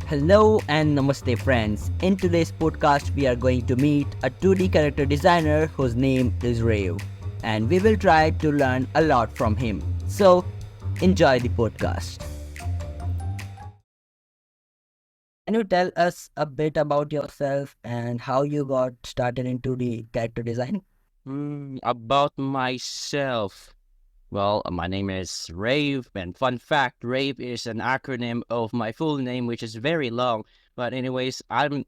Hello and namaste, friends. In today's podcast, we are going to meet a 2D character designer whose name is Rave, and we will try to learn a lot from him. So, enjoy the podcast. Can you tell us a bit about yourself and how you got started into the character design? About myself. Well, my name is Rave, and fun fact, Rave is an acronym of my full name, which is very long. But anyways, about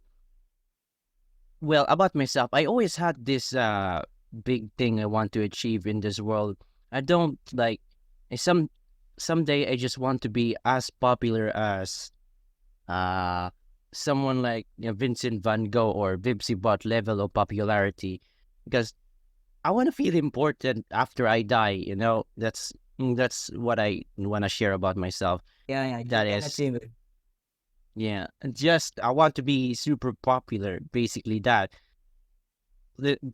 myself. I always had this big thing I want to achieve in this world. I don't like some someday I just want to be as popular as uh someone like Vincent Van Gogh or Vipsy Bot level of popularity, because I want to feel important after I die. That's what I want to share about myself. Yeah, you That can is, achieve it. yeah, and just I want to be super popular. Basically,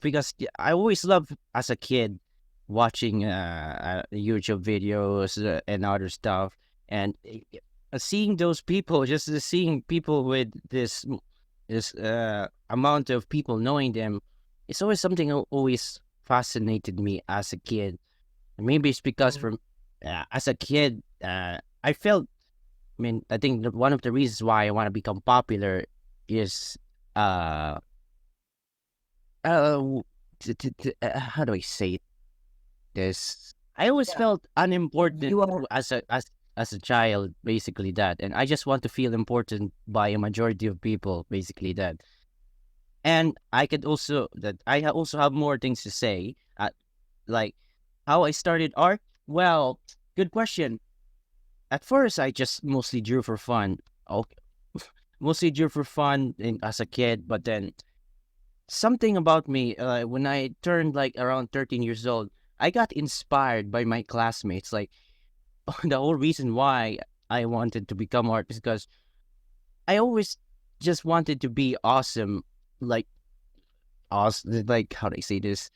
because I always loved as a kid watching YouTube videos and other stuff, and seeing those people, just seeing people with this amount of people knowing them, it's always something that always fascinated me as a kid. Maybe it's because Mm. from as a kid, I felt. I mean, I think that one of the reasons why I want to become popular is uh uh how do I say this? I always Yeah, felt unimportant you are. as a child, basically that, and I just want to feel important by a majority of people, basically that. And I could also that also have more things to say, like how I started art. Well, good question. At first, I just mostly drew for fun. Okay, mostly drew for fun as a kid, but then something about me when I turned like around 13 years old, I got inspired by my classmates. Like the whole reason why I wanted to become art is because I always just wanted to be awesome, like awesome. Like how do I say this?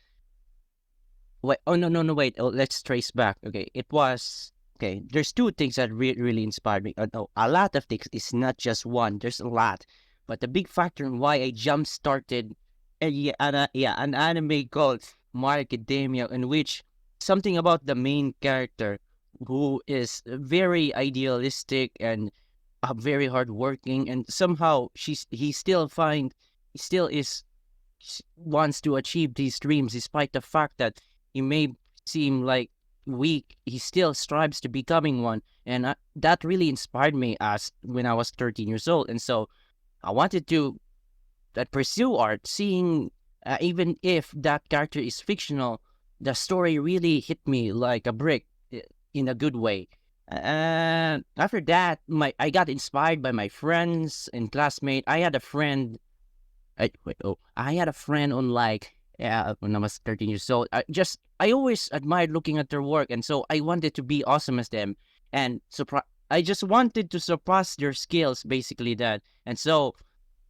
Wait, oh no, wait. Oh, let's trace back. Okay, it was okay. There's two things that really inspired me. No, a lot of things. It's not just one. There's a lot, but the big factor in why I jump started, an anime called My Academia, in which something about the main character who is very idealistic and very hardworking, and somehow he still is wants to achieve these dreams despite the fact that he may seem like weak. He still strives to becoming one, and that really inspired me as when I was 13 years old. And so I wanted to pursue art, seeing even if that character is fictional, the story really hit me like a brick in a good way. And after that, my I got inspired by my friends and classmates. I had a friend on like when I was 13 years old. I always admired looking at their work, and so I wanted to be awesome as them, and I just wanted to surpass their skills, basically that. And so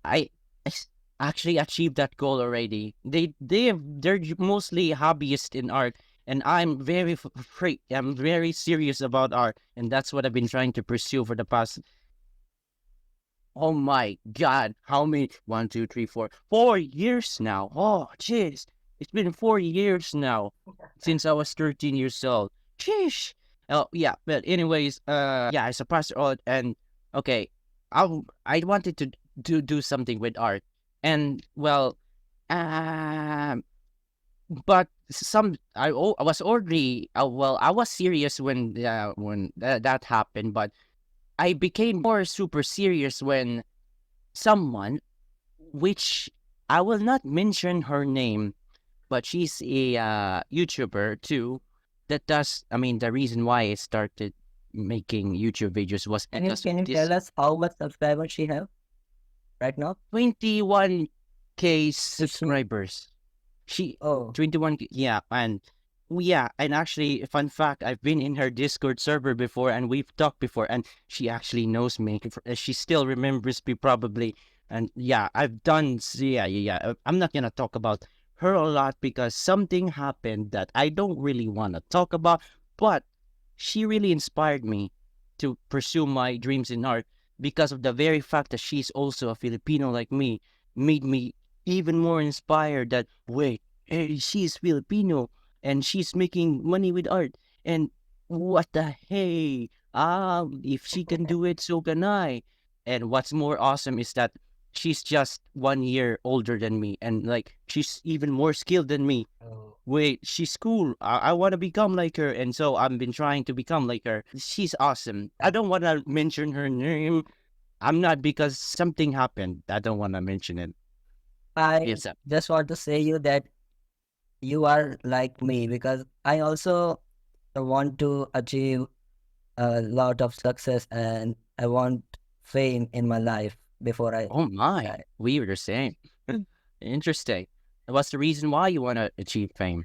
I, I s- actually achieved that goal already. They're mostly hobbyists in art, and I'm very free. I'm very serious about art, and that's what I've been trying to pursue for the past. Oh my God, how many? 4 years now. Oh, jeez. It's been 4 years now since I was 13 years old. Sheesh. Oh, yeah. But anyways, yeah, I surpassed all. And okay, I wanted to do something with art. And well, um, but I was already, I was serious when that happened, but I became more super serious when someone, which I will not mention her name, but she's a YouTuber too. That does, I mean, the reason why I started making YouTube videos was Can you because of can you this tell us how much subscribers she have right now? 21K It's me. subscribers. She Oh, 21K, yeah, and yeah, and actually, fun fact, I've been in her Discord server before, and we've talked before, and she actually knows me. She still remembers me probably, and yeah, I'm not gonna talk about her a lot because something happened that I don't really want to talk about, but she really inspired me to pursue my dreams in art. because of the very fact that she's also a Filipino like me, made me even more inspired that, wait, she's Filipino and she's making money with art. And what the hey? If she can do it, so can I. And what's more awesome is that she's just 1 year older than me, and like she's even more skilled than me. Oh. Wait, she's cool. I want to become like her, and so I've been trying to become like her. She's awesome. I don't want to mention her name. I'm not, because something happened. I don't want to mention it. I Yes, sir. just want to say you that you are like me because I also want to achieve a lot of success and I want fame in my life before I Oh my, die. we were the same. Interesting. What's the reason why you want to achieve fame?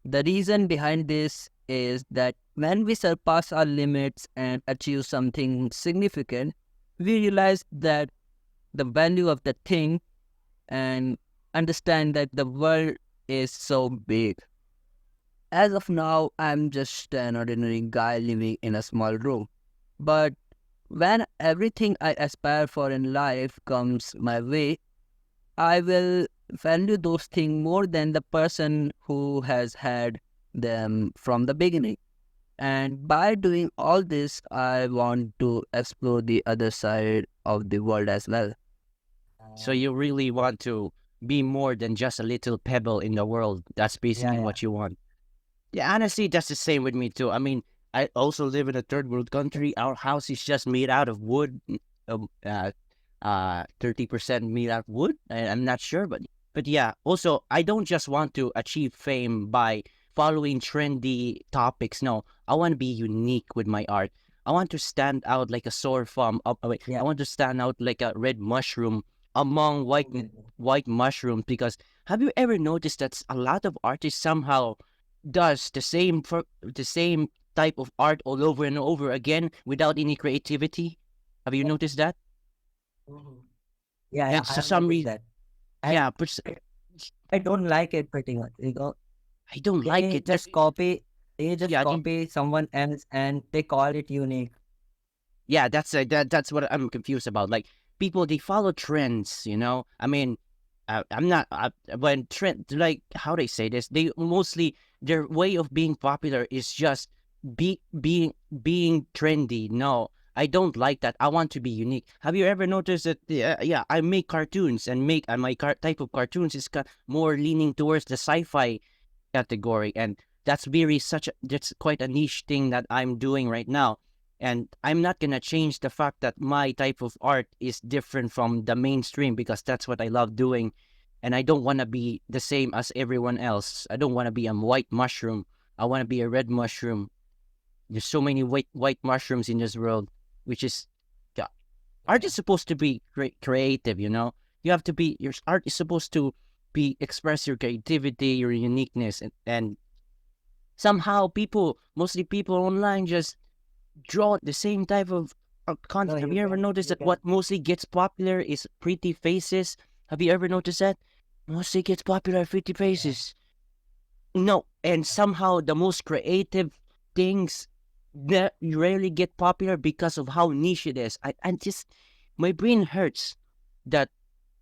The reason behind this is that when we surpass our limits and achieve something significant, we realize that the value of the thing and understand that the world is so big. As of now, I'm just an ordinary guy living in a small room. But when everything I aspire for in life comes my way, I will value those things more than the person who has had them from the beginning. And by doing all this, I want to explore the other side of the world as well. So you really want to be more than just a little pebble in the world. That's Yeah, basically yeah. what you want. Yeah, honestly, that's the same with me too. I mean, I also live in a third world country. Our house is just made out of wood, 30% made out of wood. I'm not sure, but yeah. Also, I don't just want to achieve fame by following trendy topics. No, I want to be unique with my art. I want to stand out like a sore thumb. Wait, I Yeah. want to stand out like a red mushroom among white mushrooms. Because have you ever noticed that a lot of artists somehow does the same type of art all over and over again without any creativity? Have you noticed that? Mhm. Yeah, yeah, And I for have some noticed reason, that. And yeah, but I don't like it pretty much. I don't like They it. just copy, they just Yeah, copy someone else and they call it unique. yeah, that's what I'm confused about. Like people, they follow trends. I mean, I'm not when trend, like how they say this. They mostly, their way of being popular is just being trendy. No, I don't like that. I want to be unique. Have you ever noticed that? Yeah, I make cartoons and make my type of cartoons is more leaning towards the sci-fi category, and that's quite a niche thing that I'm doing right now. And I'm not gonna change the fact that my type of art is different from the mainstream, because that's what I love doing. And I don't want to be the same as everyone else. I don't want to be a white mushroom. I want to be a red mushroom. There's so many white mushrooms in this world, which is, yeah, art is supposed to be creative. You have to be, your art is supposed to be express your creativity, your uniqueness, and somehow mostly people online just draw the same type of No, content. Have you ever noticed you that can. what mostly gets popular is pretty faces? Have you ever noticed that? Mostly gets popular pretty Yeah. faces. No, and somehow the most creative things that rarely get popular because of how niche it is. I just, my brain hurts that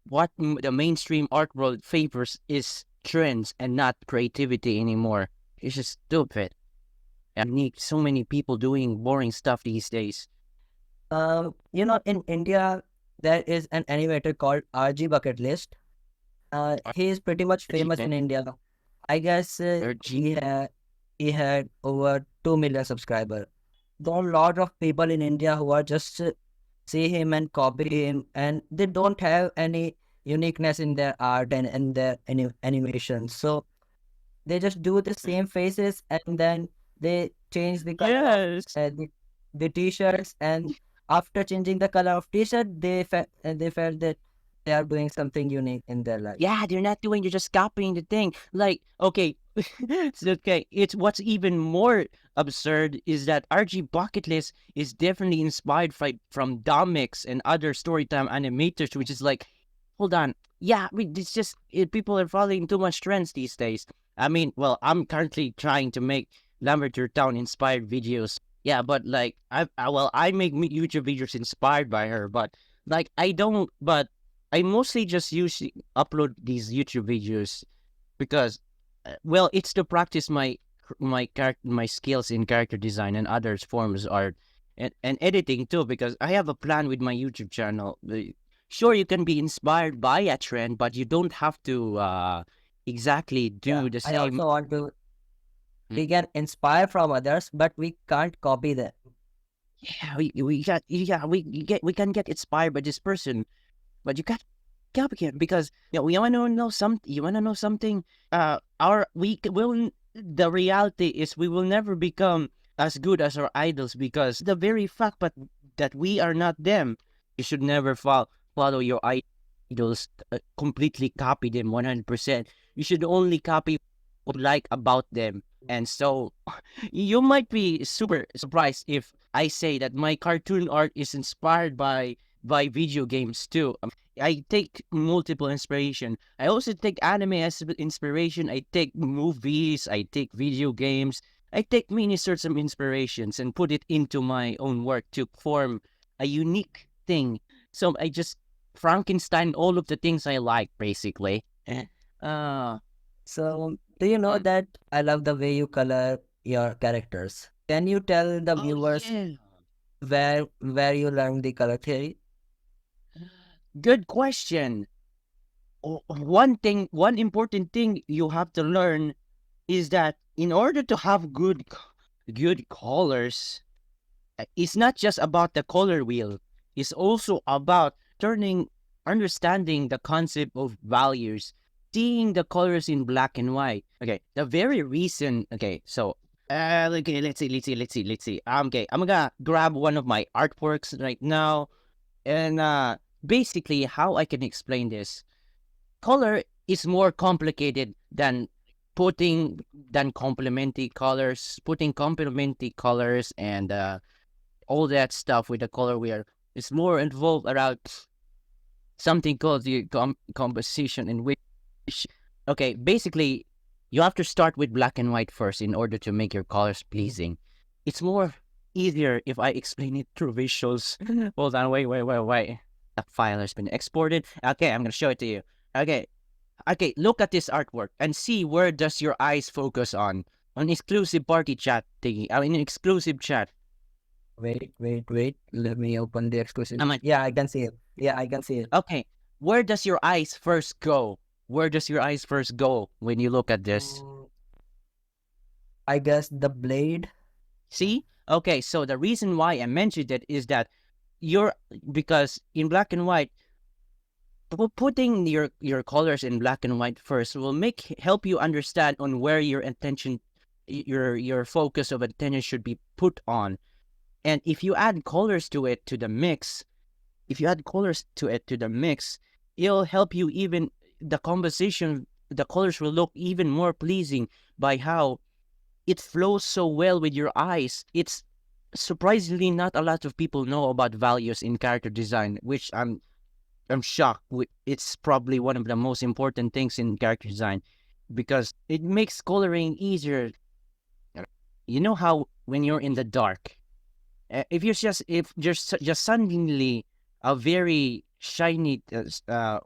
what the mainstream art world favors is trends and not creativity anymore. It's just stupid. And need so many people doing boring stuff these days. In India, there is an animator called RG Bucket List. He is pretty much famous in India. I guess RG. he had over 2 million subscribers. There are a lot of people in India who are just see him and copy him, and they don't have any uniqueness in their art and in their animation. So they just do the same faces and then they change the color of Yes. the t-shirts, and after changing the color of t-shirt, they felt that they are doing something unique in their life. Yeah, they're not doing, you're just copying the thing. Like, okay, it's okay. It's what's even more absurd is that RG Bucket List is definitely inspired from Domix and other storytime animators, which is like, hold on. Yeah, it's just people are following too much trends these days. I mean, well, I'm currently trying to make Lamberture Town inspired videos. Yeah, but like I make YouTube videos inspired by her, but like I don't. But I mostly just use upload these YouTube videos because, well, it's to practice my skills in character design and other forms of art and editing too. Because I have a plan with my YouTube channel. Sure, you can be inspired by a trend, but you don't have to exactly Yeah, do the I same. also want to. Mm. We can inspire from others, but we can't copy them. Yeah, we can get inspired by this person, but you can't copy him because we want to know some. You want to know something? Our we c- will. The reality is we will never become as good as our idols because the very fact, but that we are not them. You should never follow your idols, completely copy them 100%. You should only copy what you like about them, and so you might be super surprised if I say that my cartoon art is inspired by video games too. I take multiple inspiration. I also take anime as inspiration. I take movies. I take video games. I take many sorts of inspirations and put it into my own work to form a unique thing. So I just Frankenstein all of the things I like basically. Uh, So, do you know mm. that I love the way you color your characters? Can you tell the Oh viewers yeah. where you learned the color theory? Good question. One important thing you have to learn is that in order to have good colors, it's not just about the color wheel. It's also about understanding the concept of values, seeing the colors in black and white. Okay, the very reason. Okay, so okay, let's see. Okay, I'm gonna grab one of my artworks right now, and basically, how I can explain this color is more complicated than putting complementary colors and all that stuff with the color wheel. It's more involved around something called the composition in which, okay, basically you have to start with black and white first in order to make your colors pleasing. It's more easier if I explain it through visuals. Hold on, wait. The file has been exported. Okay, I'm gonna show it to you. Okay, okay, look at this artwork and see where does your eyes focus on exclusive party chat thingy. I mean, exclusive chat. Wait. Let me open the exclusive. I mean, Yeah, I can see it. Yeah, I can see it. okay, where does your eyes first go? Where does your eyes first go when you look at this? Mm, I guess the blade. See? Okay, so the reason why I mentioned it is that you're because in black and white, putting your colors in black and white first will help you understand on where your attention, your focus of attention should be put on. And if you add colors to it to the mix, if you add colors to it to the mix, it'll help you even the composition. The colors will look even more pleasing by how it flows so well with your eyes. It's surprisingly not a lot of people know about values in character design, which I'm shocked. It's probably one of the most important things in character design because it makes coloring easier. You know how when you're in the dark, if just suddenly a very shiny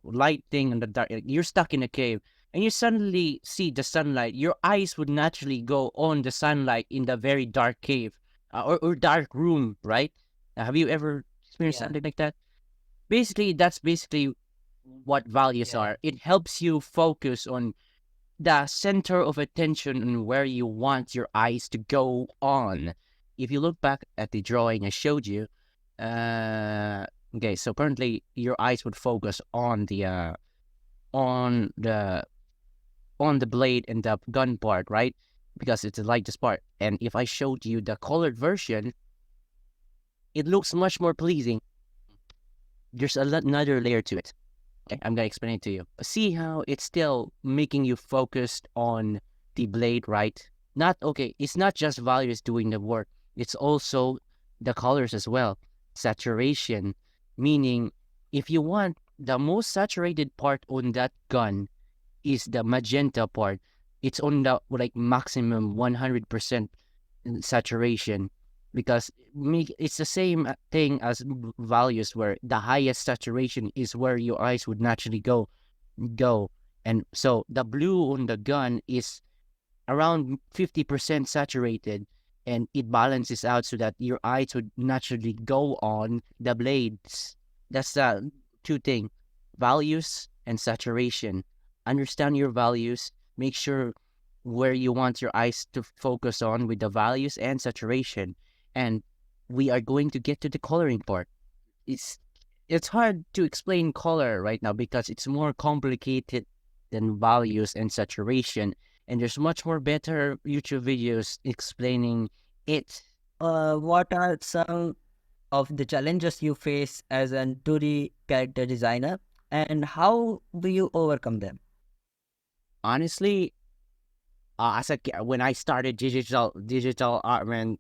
light thing in the dark, you're stuck in a cave and you suddenly see the sunlight, your eyes would naturally go on the sunlight in the very dark cave, or dark room, right? Have you ever experienced Yeah, something like that? Basically, that's basically what values yeah. are. It helps you focus on the center of attention and where you want your eyes to go on. If you look back at the drawing I showed you, uh, okay, so currently your eyes would focus on the on the blade and the gun part, right? Because it's the lightest part. And if I showed you the colored version, it looks much more pleasing. There's another layer to it. Okay, I'm gonna explain it to you. See how it's still making you focused on the blade, right? Not okay. It's not just values doing the work. It's also the colors as well. Saturation, meaning if you want the most saturated part on that gun is the magenta part. It's on the like maximum 100% saturation. because it's the same thing as values, where the highest saturation is where your eyes would naturally go. And so the blue on the gun is around 50% saturated, and it balances out so that your eyes would naturally go on the blades. That's the two thing: values and saturation. Understand your values, make sure where you want your eyes to focus on with the values and saturation. And we are going to get to the coloring part. It's hard to explain color right now because it's more complicated than values and saturation, and there's much more better YouTube videos explaining it. What are some of the challenges you face as a 2D character designer, and how do you overcome them? Honestly, when I started digital art, man,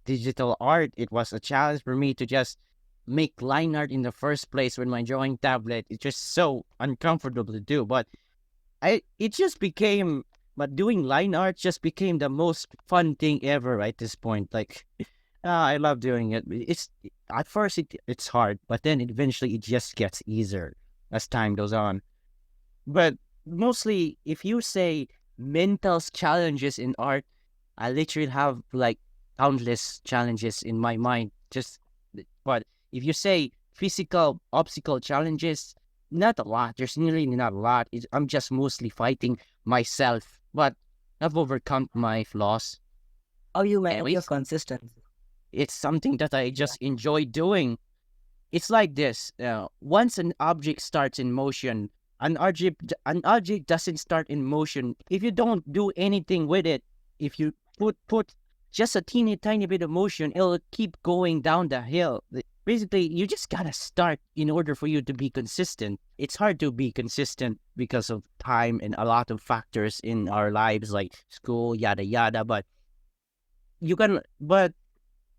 digital art, it was a challenge for me to just make line art in the first place with my drawing tablet. It's just so uncomfortable to do, but it just became, but doing line art just became the most fun thing ever at this point. Like, I love doing it. It's at first it's hard, but then eventually it just gets easier as time goes on. But mostly, if you say mental challenges in art, I literally have like countless challenges in my mind. But if you say physical obstacle challenges, not a lot. There's nearly not a lot. I'm just mostly fighting myself, but I've overcome my flaws. How you manage your Anyways, consistency? it's something that I just enjoy doing. It's like this. Once an object starts in motion, an object doesn't start in motion if you don't do anything with it. If you put just a teeny tiny bit of motion, it'll keep going down the hill. Basically, you just gotta start in order for you to be consistent. It's hard to be consistent because of time and a lot of factors in our lives, like school, yada yada. But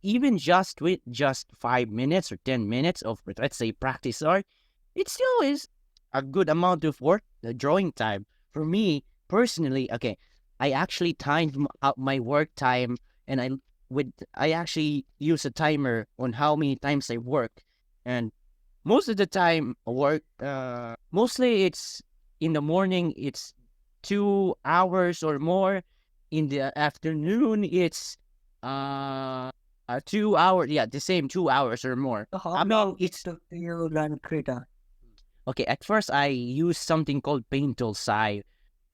even just with just 5 minutes or 10 minutes of, let's say, practice art, it still is a good amount of work, the drawing time. For me personally, okay, I actually timed out my work time, and I actually use a timer on how many times I work. And most of the time I work, mostly it's in the morning, it's 2 hours or more. In the afternoon, it's uh 2 hours. Yeah, the same 2 hours or more. So how I mean, long it it's took you learn Krita? okay. At first, I used something called Paint Tool Sai,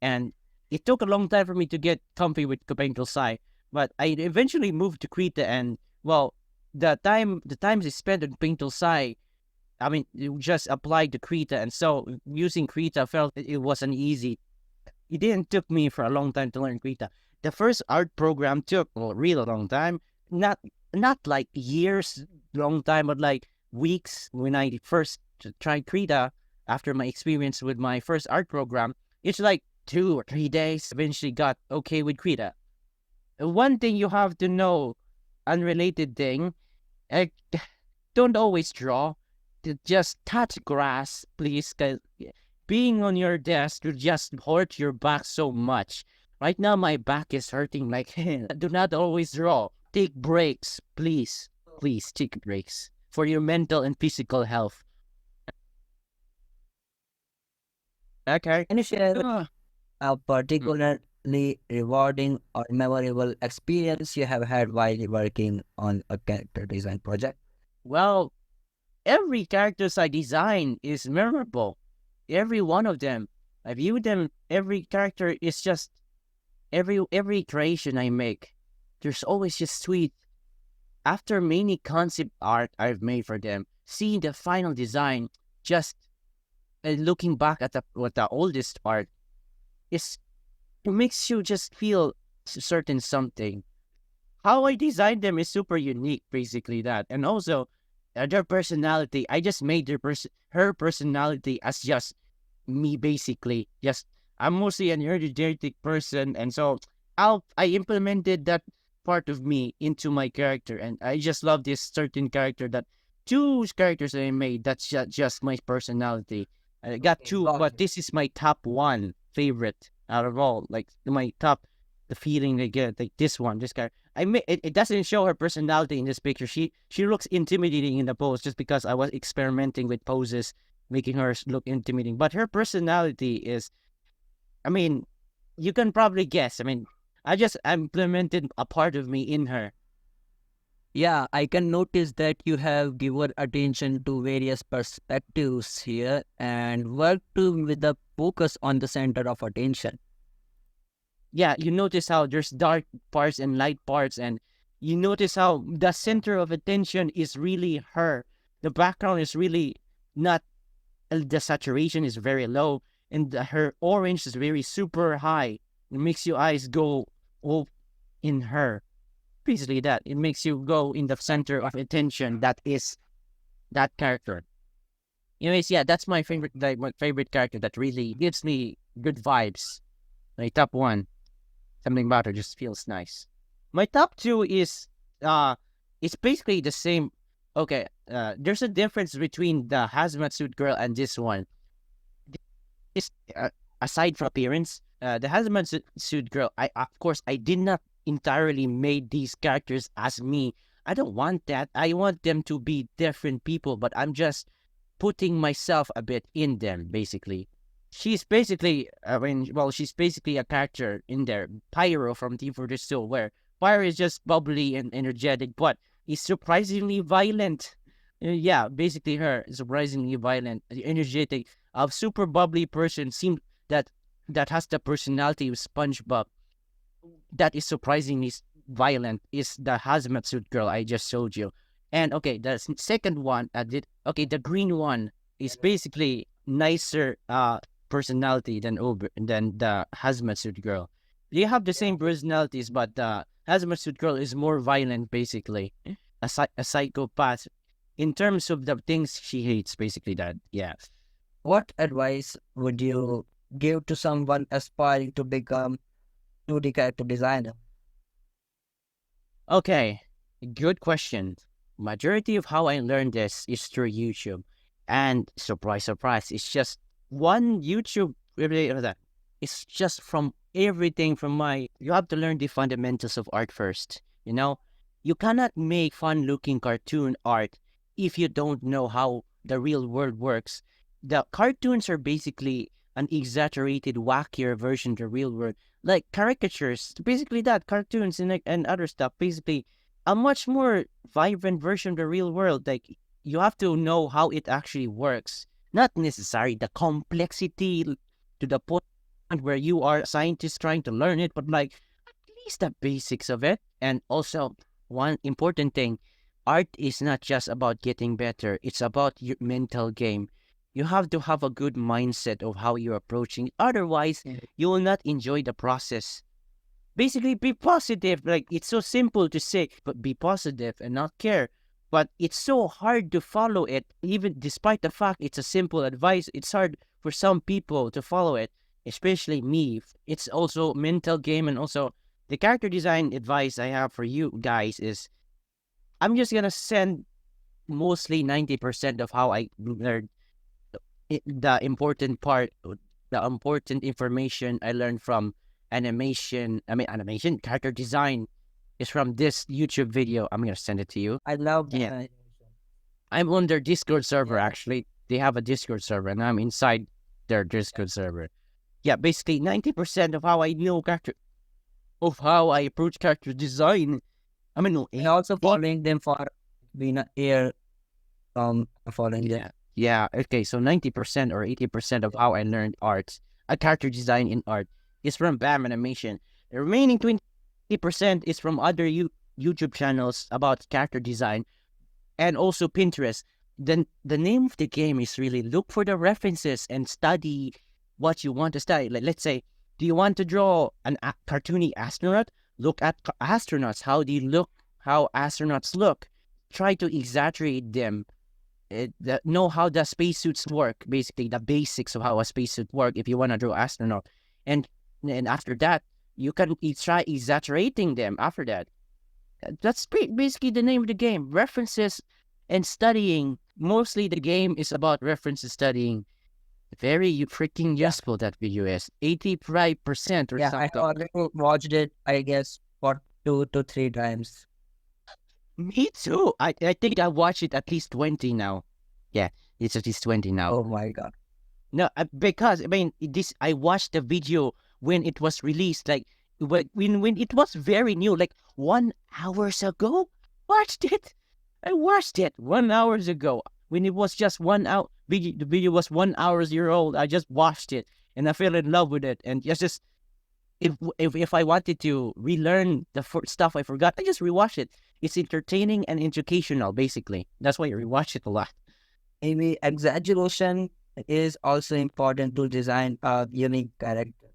and it took a long time for me to get comfy with Paint Tool Sai. But I eventually moved to Krita, and well, the times I spent on Paint Tool Sai, I mean, you just applied to Krita, and so using Krita felt it wasn't easy. It didn't took me for a long time to learn Krita. The first art program took a real long time, not not like years long time, but like weeks. When I first tried Krita after my experience with my first art program, it's like 2 or 3 days. Eventually got okay with Krita. One thing you have to know, unrelated thing, uh, don't always draw. Just touch grass, please, because being on your desk will just hurt your back so much. Right now, my back is hurting like hell. Do not always draw. Take breaks, please. Please take breaks for your mental and physical health. Okay. Can you share Ah, a particularly rewarding or memorable experience you have had while working on a character design project? well, every characters I design is memorable. Every one of them. I view them. Every character is just every creation I make. There's always just sweet. After many concept art I've made for them, seeing the final design, just looking back at the oldest art, is it makes you just feel certain something. How I designed them is super unique, basically that, and also their personality. I just made her personality as just me, basically. Just I'm mostly an energetic person, and so I implemented that part of me into my character, and I just love this certain character that two characters that I made. That's just my personality. I got Okay, two, got but it. this is my top one favorite out of all. Like my top. the feeling I get. Like this guy. It doesn't show her personality in this picture. She looks intimidating in the pose just because I was experimenting with poses, making her look intimidating. But her personality is, I mean, you can probably guess. I mean, I just implemented a part of me in her. Yeah, I can notice that you have given attention to various perspectives here and worked with the focus on the center of attention. Yeah, you notice how there's dark parts and light parts, and you notice how the center of attention is really her. The background is really not, the saturation is very low, and her orange is very super high. It makes your eyes go all in her. Basically, that it makes you go in the center of attention. That is that character. Anyways, yeah, that's my favorite, like my favorite character that really gives me good vibes. My top one, something about her just feels nice. My top two is it's basically the same. Okay, there's a difference between the hazmat suit girl and this one. This aside from appearance, the hazmat suit girl. I of course I did not entirely made these characters as me. I don't want that. I want them to be different people, but I'm just putting myself a bit in them. Basically, she's basically, she's basically a character in there. Pyro from Team Fortress 2, where Pyro is just bubbly and energetic, but is surprisingly violent. Yeah, basically her surprisingly violent, energetic, a super bubbly person. Seems that has the personality of SpongeBob. That is surprisingly violent. Is the hazmat suit girl I just showed you. And okay, the second one, the green one is basically nicer personality than the hazmat suit girl. They have the same personalities, but the hazmat suit girl is more violent, basically, a psychopath in terms of the things she hates. Basically, that, yeah. What advice would you give to someone aspiring to become 2D character designer? Okay, good question. Majority of how I learned this is through YouTube, and surprise, surprise, it's just one YouTube video that. It's just from everything from my. You have to learn the fundamentals of art first. You cannot make fun-looking cartoon art if you don't know how the real world works. The cartoons are basically an exaggerated, wackier version of the real world, like caricatures. Basically, that cartoons and other stuff. Basically, a much more vibrant version of the real world. Like, you have to know how it actually works. Not necessarily the complexity to the point where you are a scientist trying to learn it, but like at least the basics of it. And also, one important thing, art is not just about getting better. It's about your mental game. You have to have a good mindset of how you're approaching. Otherwise, you will not enjoy the process. Basically, be positive. Like, it's so simple to say, but be positive and not care. But it's so hard to follow it, even despite the fact it's a simple advice. It's hard for some people to follow it, especially me. It's also mental game, and also the character design advice I have for you guys is I'm just gonna send mostly 90% of how I learned the important part, the important information I learned from animation, character design is from this YouTube video. I'm gonna send it to you. I love that. Yeah. I'm on their Discord server, actually. They have a Discord server, and I'm inside their Discord server. Yeah, basically 90% of how I know of how I approach character design. I mean, And also following them for being a year following them. yeah. Okay, so 90% or 80% of how I learned a character design in art, is from BAM Animation. The remaining 20% is from other YouTube channels about character design, and also Pinterest. Then the name of the game is really look for the references and study what you want to study. Like, let's say, do you want to draw an cartoony astronaut? Look at astronauts. How do you look? How astronauts look? Try to exaggerate them. Know how the spacesuits work. Basically, the basics of how a spacesuit work. If you want to draw astronaut, and after that, you can try exaggerating them. After that, that's basically the name of the game. References and studying. Mostly, the game is about references studying. Very freaking Yeah, useful that video is. 85% or yeah. I something. already watched it, I guess, for 2 to 3 times. Me too. I think I watched it at least 20 now. Yeah, it's at least 20 now. Oh my god. No, because I mean this. I watched the video when it was released, like when it was very new, like 1 hours ago. Watched it. I watched it 1 hours ago when it was just 1 hour. The video was 1 hour old. I just watched it and I fell in love with it. And just if I wanted to relearn the stuff I forgot, I just rewatch it. It's entertaining and educational, basically. That's why I rewatch it a lot. Maybe exaggeration is also important to design a unique character.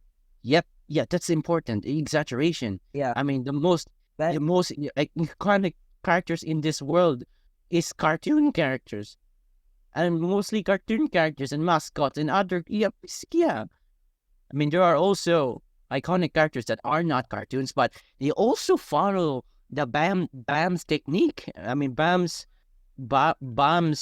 Yep, yeah, that's important. Exaggeration. Yeah, I mean, the but most iconic characters in this world is cartoon characters, and mostly cartoon characters and mascots and other. Yeah, yeah. I mean, there are also iconic characters that are not cartoons, but they also follow the Bam's technique. I mean, Bam's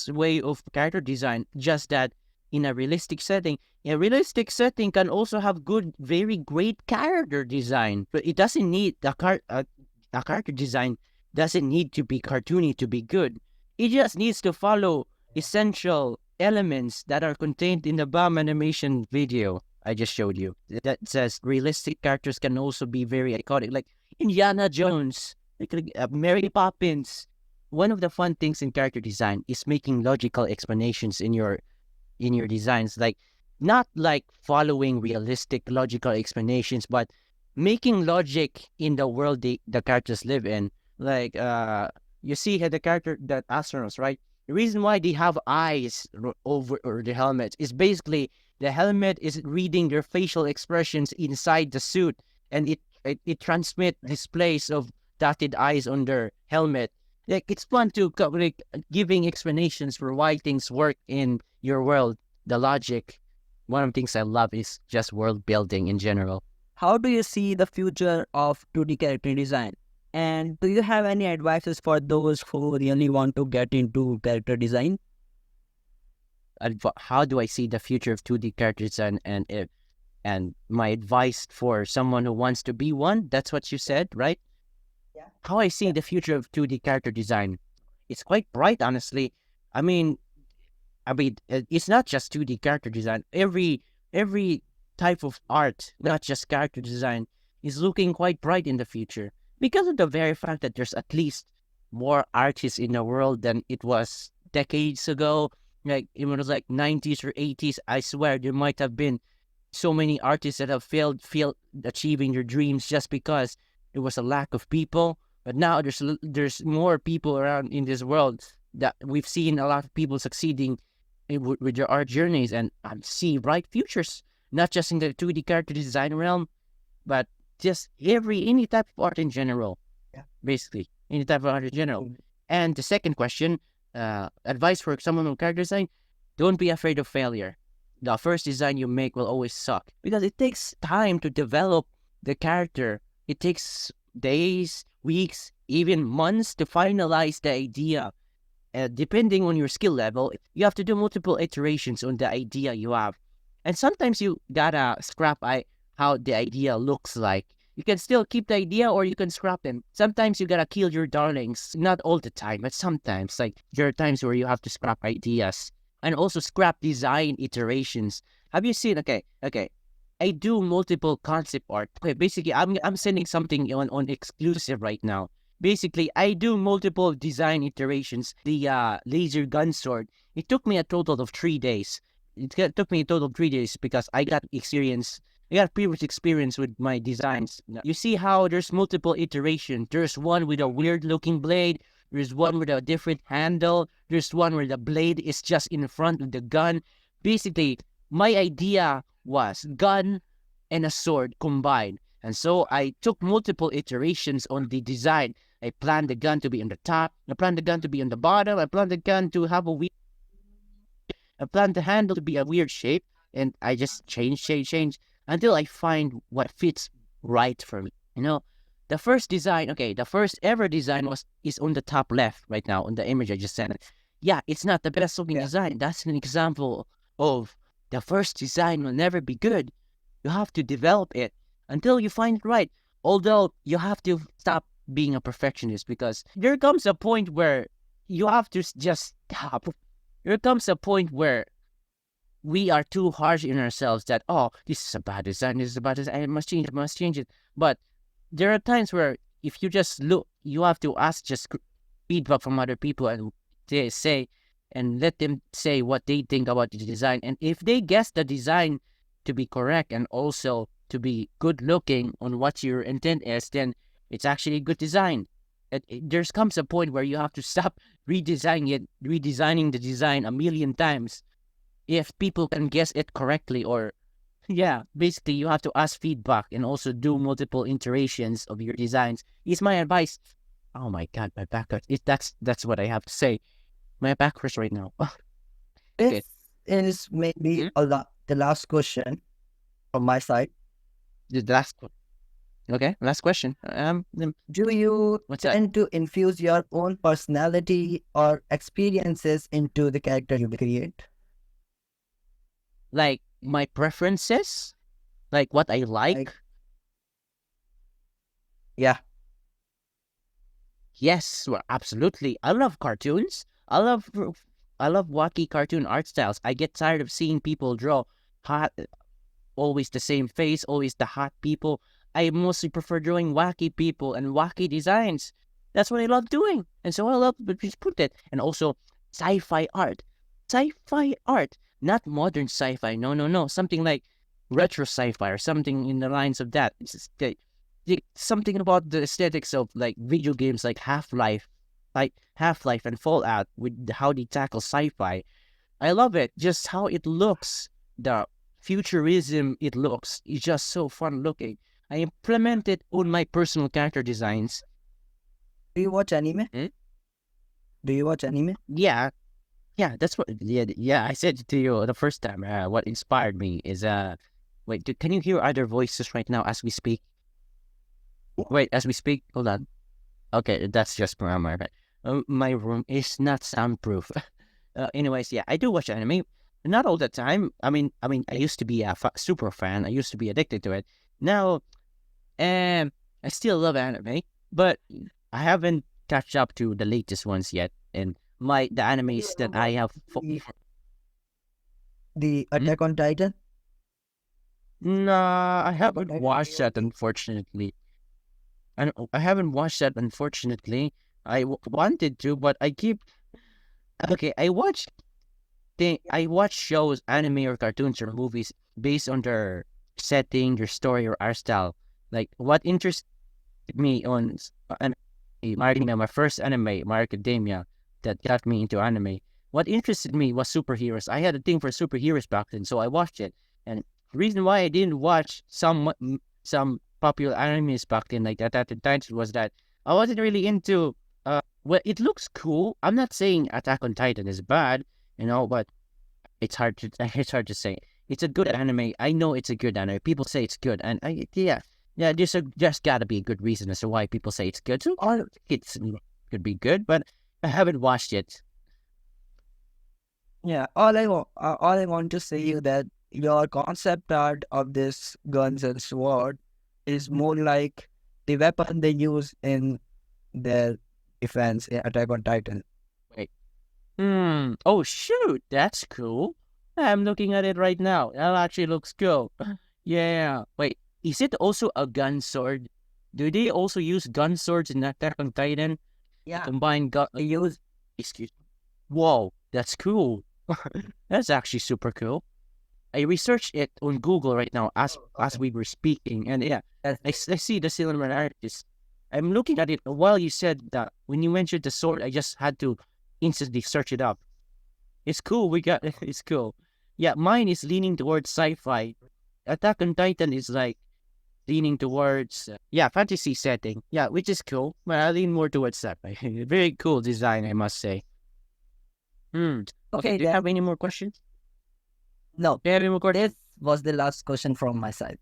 way of character design. Just that in a realistic setting. A realistic setting can also have good, very great character design, but it doesn't need a character design doesn't need to be cartoony to be good. It just needs to follow essential elements that are contained in the BAM animation video I just showed you. That says realistic characters can also be very iconic, like Indiana Jones, Mary Poppins. One of the fun things in character design is making logical explanations in your designs, like not like following realistic logical explanations, but making logic in the world the characters live in. Like you see the character that astronauts, right? The reason why they have eyes over or the helmet is basically the helmet is reading their facial expressions inside the suit, and it transmit displays of dotted eyes on their helmet. Like it's fun to like giving explanations for why things work in your world, the logic. One of the things I love is just world building in general. how do you see the future of 2D character design? And do you have any advices for those who really want to get into character design? How do I see the future of 2D characters and my advice for someone who wants to be one? That's what you said, right? Yeah. How I see Yeah. the future of 2D character design. It's quite bright, honestly. I mean, it's not just 2D character design. Every type of art, not just character design, is looking quite bright in the future because of the very fact that there's at least more artists in the world than it was decades ago. Like it was like 90s or 80s. I swear there might have been so many artists that have failed achieving their dreams just because there was a lack of people. But now there's more people around in this world that we've seen a lot of people succeeding with their art journeys, and I see bright futures, not just in the 2D character design realm, but just any type of art in general. Yeah. Basically, any type of art in general. Mm. And the second question, advice for someone on character design: don't be afraid of failure. The first design you make will always suck because it takes time to develop the character. It takes days, weeks, even months to finalize the idea. Depending on your skill level, you have to do multiple iterations on the idea you have. And sometimes you gotta scrap how the idea looks like. You can still keep the idea or you can scrap them. Sometimes you gotta kill your darlings. Not all the time, but sometimes. Like there are times where you have to scrap ideas. And also scrap design iterations. Have you seen, okay. I do multiple concept art. Okay, basically I'm sending something on exclusive right now. Basically, I do multiple design iterations. The laser gun sword. It took me a total of 3 days. Took me a total of 3 days because I got experience. I got previous experience with my designs. You see how there's multiple iterations. There's one with a weird looking blade. There's one with a different handle. There's one where the blade is just in front of the gun. Basically, my idea was gun and a sword combined. And so I took multiple iterations on the design. I planned the gun to be on the top. I planned the gun to be on the bottom. I planned the gun to have a weird. I planned the handle to be a weird shape. And I just change until I find what fits right for me. You know, the first design, the first ever design is on the top left right now on the image I just sent. Yeah, it's not the best looking Yeah. design. That's an example of the first design will never be good. You have to develop it until you find it right. Although you have to stop being a perfectionist because there comes a point where you have to just stop. There comes a point where we are too harsh in ourselves that, oh, this is a bad design, this is a bad design, I must change it, must change it. But there are times where if you just look, you have to ask just feedback from other people and they say, and let them say what they think about the design. And if they guess the design to be correct and also to be good looking on what your intent is, then it's actually a good design. There comes a point where you have to stop redesigning the design a million times if people can guess it correctly. Or yeah, basically you have to ask feedback and also do multiple iterations of your designs is my advice. Oh my god, my back hurts. That's what I have to say. My back hurts right now. This is maybe the last question from my side. The last one. Okay, last question. Do you What's that? tend to infuse your own personality or experiences into the character you create? Like my preferences, like what I like. Yeah. Yes, well, absolutely. I love cartoons. I love wacky cartoon art styles. I get tired of seeing people draw hot, always the same face, always the hot people. I mostly prefer drawing wacky people and wacky designs. That's what I love doing. And so I love to just put it. And also sci-fi art. Sci-fi art. Not modern sci-fi. No, no, no. Something like retro sci-fi or something in the lines of that. It's just, something about the aesthetics of like video games like Half-Life and Fallout with how they tackle sci-fi. I love it. Just how it looks. The futurism it looks is just so fun looking. I implement it on my personal character designs. Do you watch anime? Do you watch anime? Yeah, that's what. Yeah. I said to you the first time. What inspired me is wait. Can you hear other voices right now as we speak? Wait, as we speak. Hold on. Okay, that's just my right. My room is not soundproof. Anyways, yeah, I do watch anime. Not all the time. I mean, I used to be a super fan. I used to be addicted to it. Now, I still love anime, but I haven't catch up to the latest ones yet. And the animes that I have. The Attack on Titan? Nah, I haven't watched that, unfortunately. I haven't watched that, unfortunately. I wanted to, but I keep. Okay, I watch shows, anime or cartoons or movies based on their setting, their story or art style. Like what interested me on my first anime, My Academia, that got me into anime. What interested me was superheroes. I had a thing for superheroes back then, so I watched it. And the reason why I didn't watch some popular animes back then, like that at the time, was that I wasn't really into. Well, it looks cool. I'm not saying Attack on Titan is bad, but it's hard to say. It's a good anime. I know it's a good anime. People say it's good, and there's just gotta be a good reason as to why people say it's good. So it could be good, but I haven't watched it. Yeah, all I want to say is that your concept art of this guns and sword is more like the weapon they use in their defense in Attack on Titan. Wait. Oh shoot, that's cool. I'm looking at it right now. That actually looks cool. Yeah. Wait, is it also a gun sword? Do they also use gun swords in Attack on Titan? Yeah, Combine gun. they use. Excuse me. Whoa, that's cool. That's actually super cool. I researched it on Google right now as we were speaking, and yeah, I see the similarities. I'm looking at it while you said that. When you mentioned the sword, I just had to instantly search it up. It's cool. It's cool. Yeah, mine is leaning towards sci-fi. Attack on Titan is like leaning towards fantasy setting. Yeah, which is cool. But I lean more towards sci-fi. Very cool design, I must say. Okay. Do you have any more questions? No, Do you have any more questions? this was the last question from my side.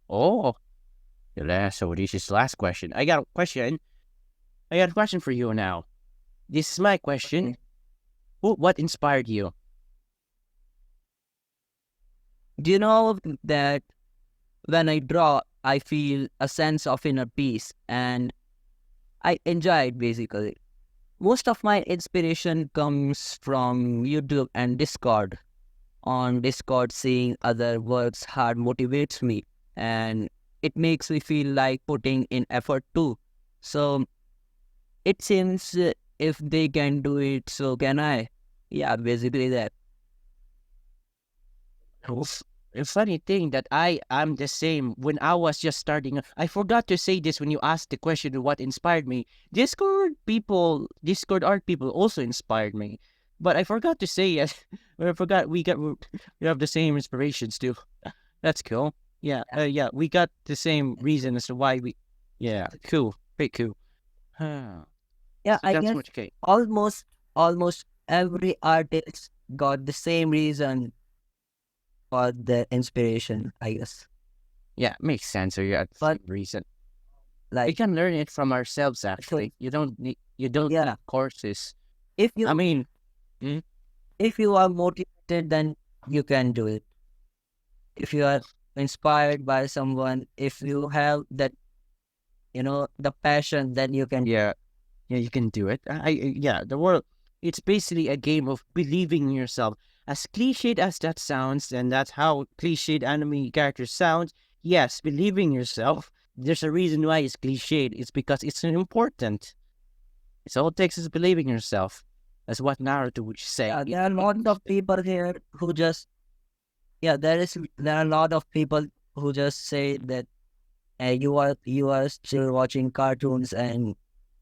Oh, so this is the last question. I got a question. I got a question for you now. This is my question. Okay. What inspired you? Do you know that when I draw, I feel a sense of inner peace and I enjoy it basically. Most of my inspiration comes from YouTube and Discord. On Discord, seeing other works hard motivates me and it makes me feel like putting in effort too. So it seems if they can do it, so can I. Yeah, basically that. Oof. A funny thing that I'm the same when I was just starting. I forgot to say this when you asked the question what inspired me. Discord art people also inspired me, but I forgot to say it. I forgot we have the same inspirations too. That's cool. Yeah, yeah, we got the same reason as to why we. Yeah, cool, very cool. Huh. Yeah, So I that's guess much okay. almost almost every artist got the same reason for the inspiration, I guess. Yeah, makes sense. So you have the But same reason. We like can learn it from ourselves. so Actually, you don't need yeah, courses. if I you mean, mm, if you are motivated then you can do it. If you are inspired by someone, if you have that, the passion, then you can. yeah, yeah, you can do it. Yeah, the world. It's basically a game of believing in yourself. As cliched as that sounds, and that's how cliched anime characters sound. Yes, believing in yourself. There's a reason why it's cliched. It's because it's important. It's all it takes is believing in yourself. That's what Naruto would say. Yeah, there are a lot of people here who just, yeah, there are a lot of people who just say that you are still watching cartoons and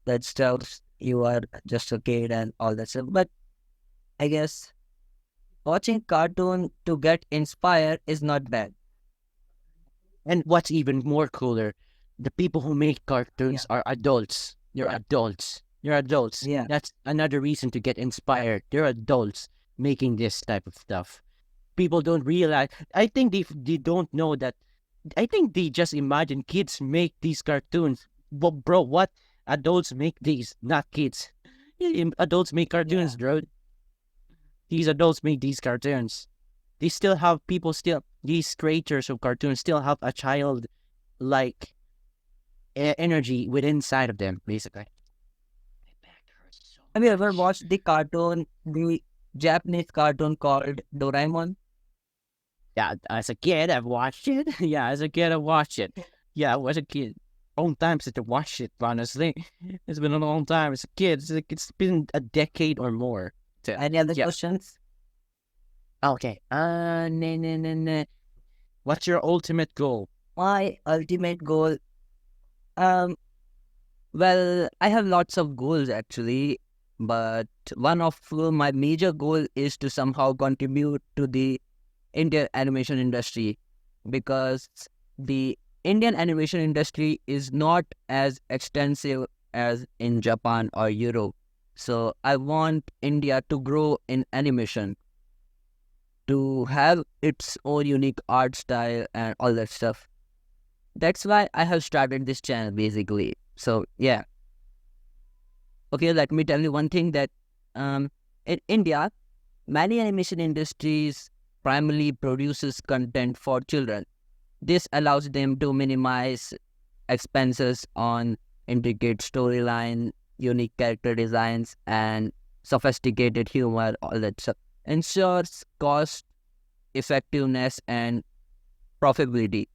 that stuff. You are just a kid and all that stuff. But I guess watching cartoon to get inspired is not bad. And what's even more cooler, the people who make Yeah, cartoons are adults. They're adults. You're adults. yeah, That's another reason to get inspired. They're adults making this type of stuff. People don't realize. I think they don't know that. I think they just imagine kids make these cartoons. But bro, what adults make these, not kids. Adults make yeah. cartoons, bro. These adults make these cartoons. They still have people still these creators of cartoons still have a child like energy within inside of them, basically. My back hurts so Have you ever much. watched the Japanese cartoon called Doraemon? Yeah, as a kid, I've watched it. Yeah, as a kid, I watched it. Yeah, I was a kid. Long time since I watched it, honestly. It's been a long time as a kid. It's been a decade or more. Any other Yeah. questions? Okay. Nah, nah, nah, nah. What's your ultimate goal? My ultimate goal, um, well, I have lots of goals actually, but one of my major goal is to somehow contribute to the Indian animation industry because the Indian animation industry is not as extensive as in Japan or Europe. So I want India to grow in animation, to have its own unique art style and all that stuff. That's why I have started this channel basically. So yeah. Okay, let me tell you one thing that in India, many animation industries primarily produces content for children. This allows them to minimize expenses on intricate storyline, unique character designs, and sophisticated humor, all that stuff. Ensures cost effectiveness and profitability.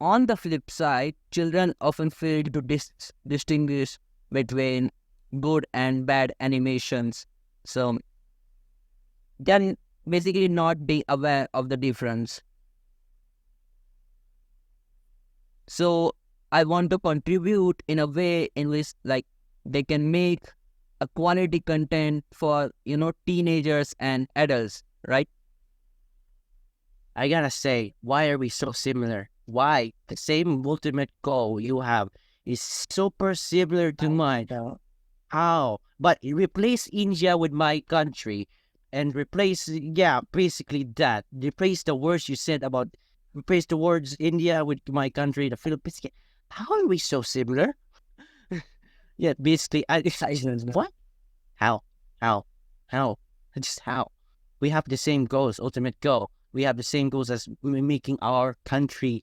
On the flip side, children often fail to distinguish between good and bad animations. So they're basically not being aware of the difference. So I want to contribute in a way in which like they can make a quality content for teenagers and adults, right? I gotta say, why are we so similar? Why? The same ultimate goal you have is super similar to mine. So, How? But replace India with my country and replace, yeah, basically that. Replace the words you said about, replace the words India with my country, the Philippines. Yeah, how are we so similar? Yeah, basically, I don't know. what? How? How? How? Just how? We have the same goals, ultimate goal. We have the same goals as making our country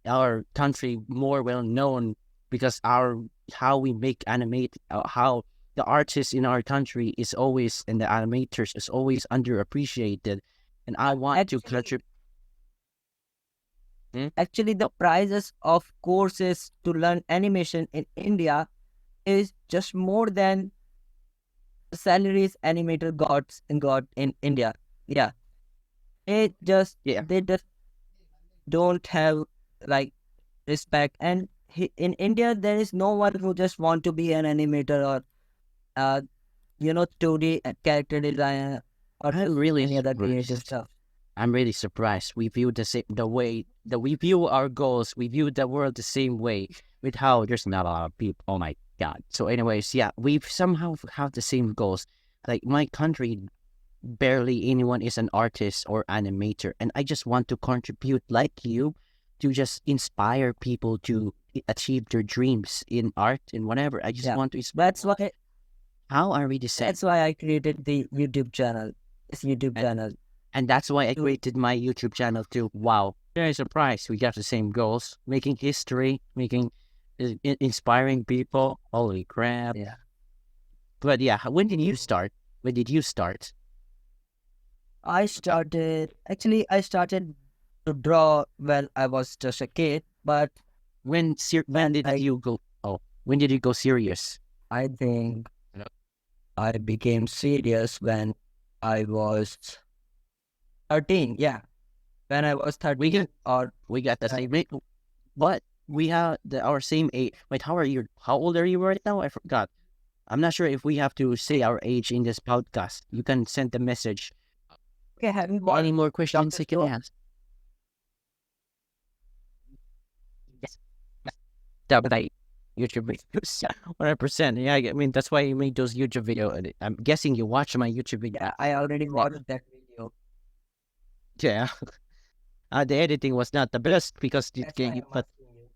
more well known, because our how we make animate how the artists in our country is always, and the animators is always underappreciated, and I want to Actually, contribute. actually, the prices of courses to learn animation in India is just more than the salaries animator got in India. Yeah, Yeah, they just don't have like respect. And in India, there is no one who just want to be an animator or uh 2D character designer or I'm really any other creative surprised. stuff. I'm really surprised. We view the same the way that we view our goals. We view the world the same way. With how there's not a lot of people. Oh my god. So, anyways, yeah, we somehow have the same goals. Like my country, barely anyone is an artist or animator, and I just want to contribute like you to just inspire people to achieve their dreams in art and whatever. I just Yeah, want to inspire. that's why How are we the same? that's why I created the YouTube channel. This YouTube And channel. and that's why I To, created my YouTube channel too. Wow, very surprised. We got the same goals, making history, making inspiring people. Holy crap! yeah, But yeah, when did you start? When did you start? I started to draw when I was just a kid, but When did I you go? Oh, when did you go serious? I think Hello? I became serious when I was 13. Yeah, when I was We 13 got or we got the uh, same age, but we have our same age. Wait, how are you? How old are you right now? I forgot. I'm not sure if we have to say our age in this podcast. You can send the message. okay, have you Any watched more questions Doctor I can Stone? ask? Yes. Double I YouTube videos. 100%. Yeah, I mean that's why you made those YouTube video. And I'm guessing you watch my YouTube video. Yeah, I already Yeah. watched that video. Yeah. The editing was not the best because it That's why gave, I'm but asking you.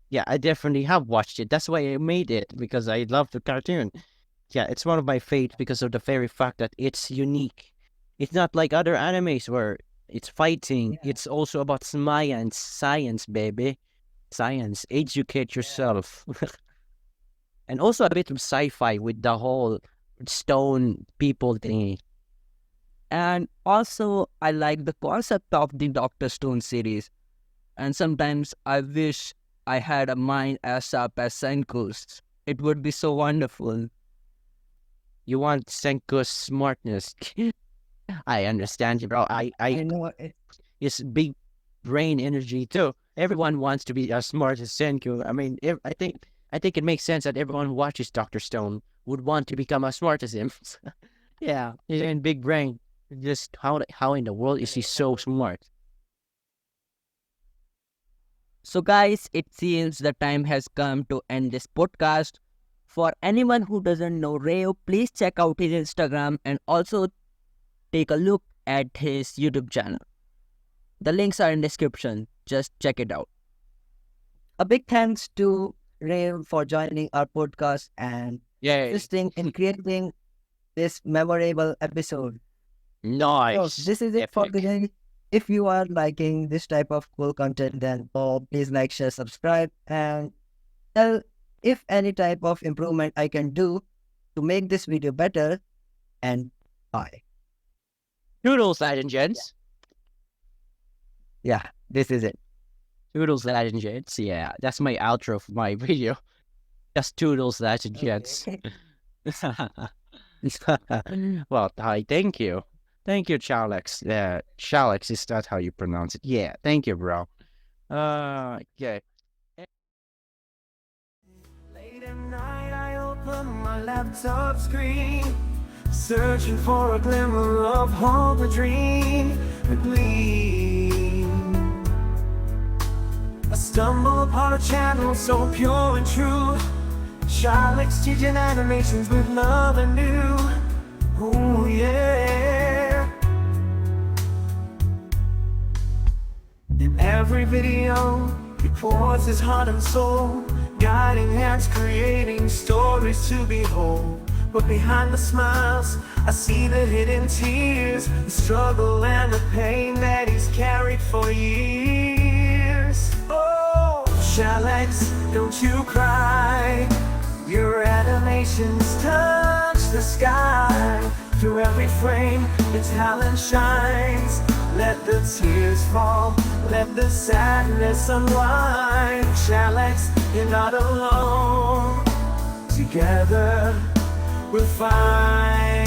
yeah, I definitely have watched it. That's why I made it, because I love the cartoon. Yeah, it's one of my faves because of the very fact that it's unique. It's not like other animes where it's fighting. Yeah, It's also about science, baby. Science. Educate yeah. yourself. And also a bit of sci-fi with the whole stone people thingy. And also, I like the concept of the Doctor Stone series. And sometimes I wish I had a mind as sharp as Senku's. It would be so wonderful. You want Senku's smartness. I understand you, bro. I I know it. It's big brain energy too. Everyone wants to be as smart as Senku. I mean, I think it makes sense that everyone who watches Doctor Stone would want to become as smart as him. Yeah, he's in big brain. Just how in the world is he so smart? So, guys, it seems the time has come to end this podcast. For anyone who doesn't know Rayo, please check out his Instagram and also take a look at his YouTube channel. The links are in description. Just check it out. A big thanks to Rayo for joining our podcast and Yeah, assisting in creating this memorable episode. So nice, this is it for epic. today. If you are liking this type of cool content, then please like, share, subscribe, and tell if any type of improvement I can do to make this video better. And bye. Toodles, ladies and gents. Yeah, this is it. Toodles, ladies and gents. Yeah, that's my outro for my video. Just toodles, ladies and gents. Well, hi, thank you. Thank you, Chalex. Yeah, Chalex, is that how you pronounce it? Yeah, thank you, bro. Okay. Late at night, I open my laptop screen, searching for a glimmer of hope, a dream, a gleam. I stumble upon a channel so pure and true, Charlotte's teaching animations with love anew. Oh yeah. In every video, he pours his heart and soul, guiding hands, creating stories to behold. But behind the smiles, I see the hidden tears, the struggle and the pain that he's carried for years. Oh, Shalex, don't you cry. Your animations touch the sky. Through every frame, your talent shines. Let the tears fall, let the sadness unwind. Shalex, you're not alone. Together, we'll find